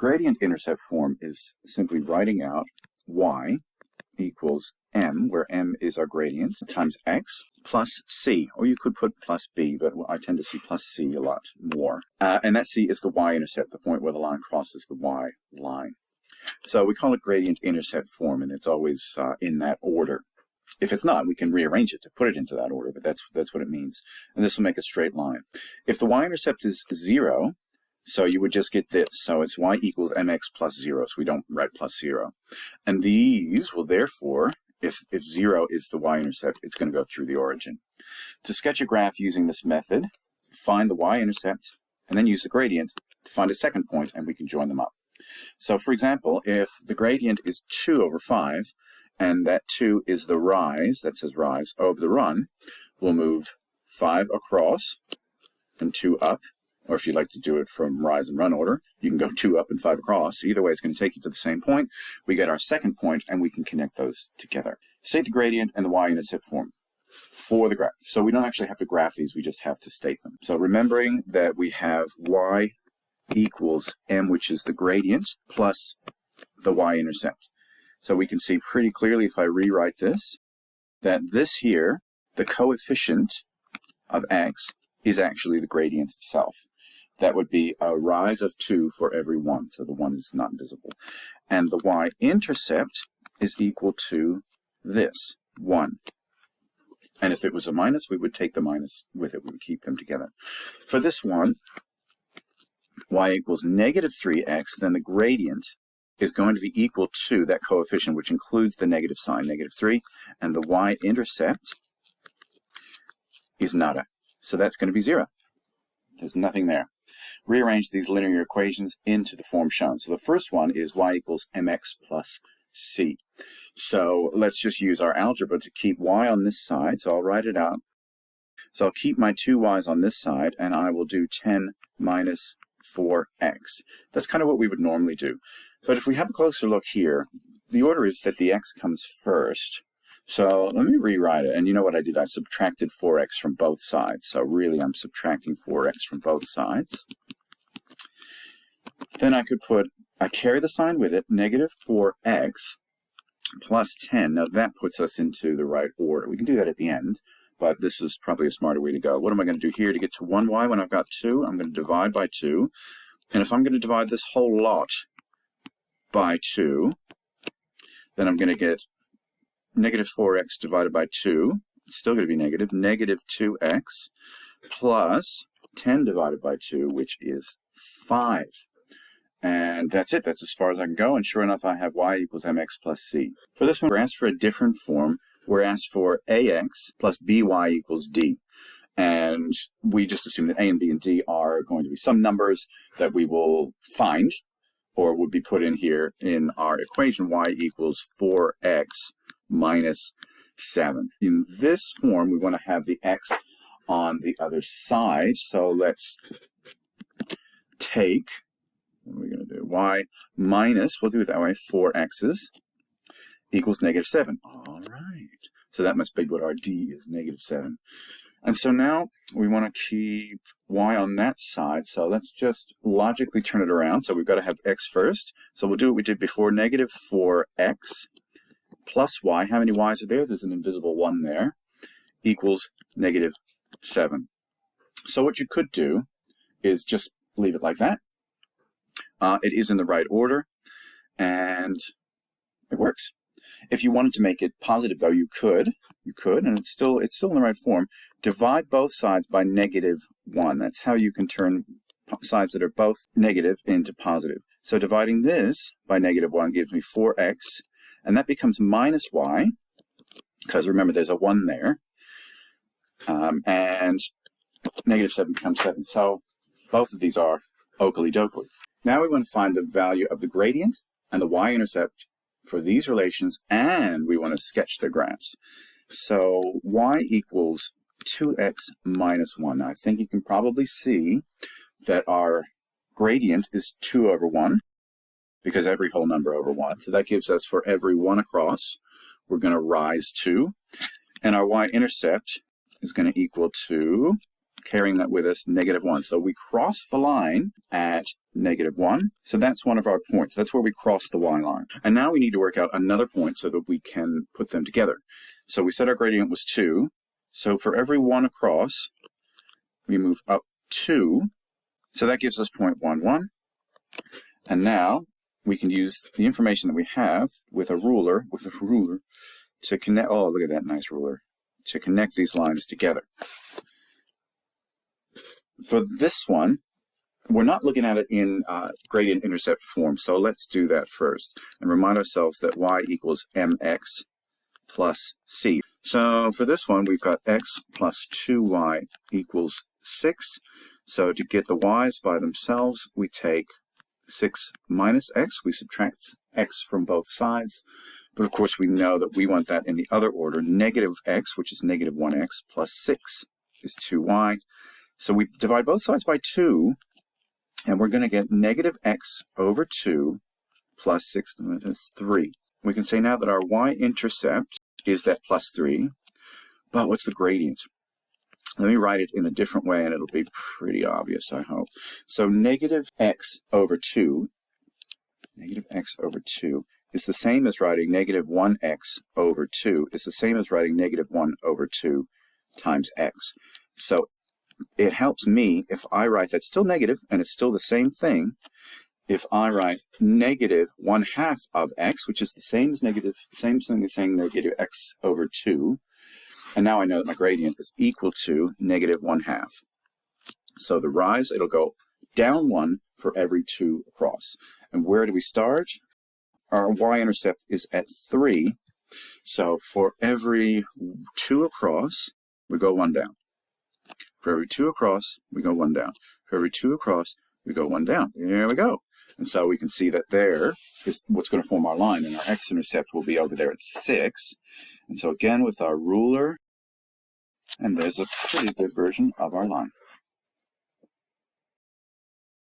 gradient intercept form is simply writing out y equals m, where m is our gradient, times x plus c, or you could put plus b, but I tend to see plus c a lot more. And that c is the y-intercept, the point where the line crosses the y line. So we call it gradient intercept form, and it's always in that order. If it's not, we can rearrange it to put it into that order, but that's what it means. And this will make a straight line. If the y-intercept is 0, so you would just get this. So it's y equals mx plus 0, so we don't write plus 0. And these will therefore, if 0 is the y-intercept, it's going to go through the origin. To sketch a graph using this method, find the y-intercept, and then use the gradient to find a second point, and we can join them up. So for example, if the gradient is 2 over 5, and that 2 is the rise, that says rise, over the run, we'll move 5 across and 2 up. Or if you'd like to do it from rise and run order, you can go 2 up and 5 across. Either way, it's going to take you to the same point. We get our second point, and we can connect those together. State the gradient and the y-intercept form for the graph. So we don't actually have to graph these, we just have to state them. So remembering that we have y equals m, which is the gradient, plus the y-intercept. So we can see pretty clearly if I rewrite this, that this here, the coefficient of x, is actually the gradient itself. That would be a rise of 2 for every 1, so the 1 is not visible. And the y-intercept is equal to this, 1. And if it was a minus, we would take the minus with it. We would keep them together. For this one, y equals negative 3x, then the gradient is going to be equal to that coefficient, which includes the negative sign, negative 3, and the y-intercept is nada. So that's going to be 0. There's nothing there. Rearrange these linear equations into the form shown. So the first one is y equals mx plus c. So let's just use our algebra to keep y on this side. So I'll write it out. So I'll keep my 2 y's on this side, and I will do 10 minus 4x. That's kind of what we would normally do. But if we have a closer look here, the order is that the x comes first. So let me rewrite it. And you know what I did? I subtracted 4x from both sides. So really, I'm subtracting 4x from both sides. Then I carry the sign with it, negative 4x plus 10. Now that puts us into the right order. We can do that at the end, but this is probably a smarter way to go. What am I going to do here to get to 1y when I've got 2? I'm going to divide by 2. And if I'm going to divide this whole lot by 2, then I'm going to get negative 4x divided by 2. It's still going to be negative. Negative 2x plus 10 divided by 2, which is 5. And that's it. That's as far as I can go. And sure enough, I have y equals mx plus c. For this one, we're asked for a different form. We're asked for ax plus by equals d. And we just assume that a and b and d are going to be some numbers that we will find or would be put in here in our equation, y equals 4x minus 7. In this form, we want to have the x on the other side. So let's take, what are we going to do? Y minus, we'll do it that way, 4x's equals negative 7. All right. So that must be what our d is, negative 7. And so now we want to keep y on that side. So let's just logically turn it around. So we've got to have x first. So we'll do what we did before, negative 4x plus y. How many y's are there? There's an invisible 1 there. Equals negative 7. So what you could do is just leave it like that. It is in the right order, and it works. If you wanted to make it positive, though, you could, and it's still in the right form. Divide both sides by negative 1. That's how you can turn sides that are both negative into positive. So dividing this by negative 1 gives me 4x, and that becomes minus y, because remember there's a 1 there, and negative 7 becomes 7. So both of these are oakley dokley. Now we want to find the value of the gradient and the y-intercept for these relations, and we want to sketch their graphs. So y equals 2x minus 1. Now I think you can probably see that our gradient is 2 over 1, because every whole number over 1. So that gives us, for every 1 across, we're going to rise 2. And our y-intercept is going to equal to carrying that with us, -1. So we cross the line at -1. So that's one of our points. That's where we cross the y line. And now we need to work out another point so that we can put them together. So we said our gradient was 2. So for every 1 across, we move up 2. So that gives us 0.11. And now we can use the information that we have with a ruler, to connect, oh, look at that nice ruler, to connect these lines together. For this one, we're not looking at it in gradient intercept form, so let's do that first and remind ourselves that y equals mx plus c. So for this one, we've got x plus 2y equals 6. So to get the y's by themselves, we take 6 minus x. We subtract x from both sides. But of course, we know that we want that in the other order. Negative x, which is -1x, plus 6 is 2y. So we divide both sides by 2, and we're going to get negative x over 2 plus 6 is 3. We can say now that our y-intercept is that plus 3. But what's the gradient? Let me write it in a different way, and it'll be pretty obvious, I hope. So negative x over 2 is the same as writing negative 1x over 2. It's the same as writing negative 1 over 2 times x. So it helps me if I write that's still negative, and it's still the same thing, if I write negative 1/2 of x, which is the same as negative, same thing as saying negative x over 2. And now I know that my gradient is equal to negative 1/2. So the rise, it'll go down 1 for every 2 across. And where do we start? Our y-intercept is at 3. So for every 2 across, we go 1 down. For every 2 across, we go 1 down. For every 2 across, we go 1 down. There we go. And so we can see that there is what's going to form our line, and our x-intercept will be over there at 6. And so again, with our ruler, and there's a pretty good version of our line.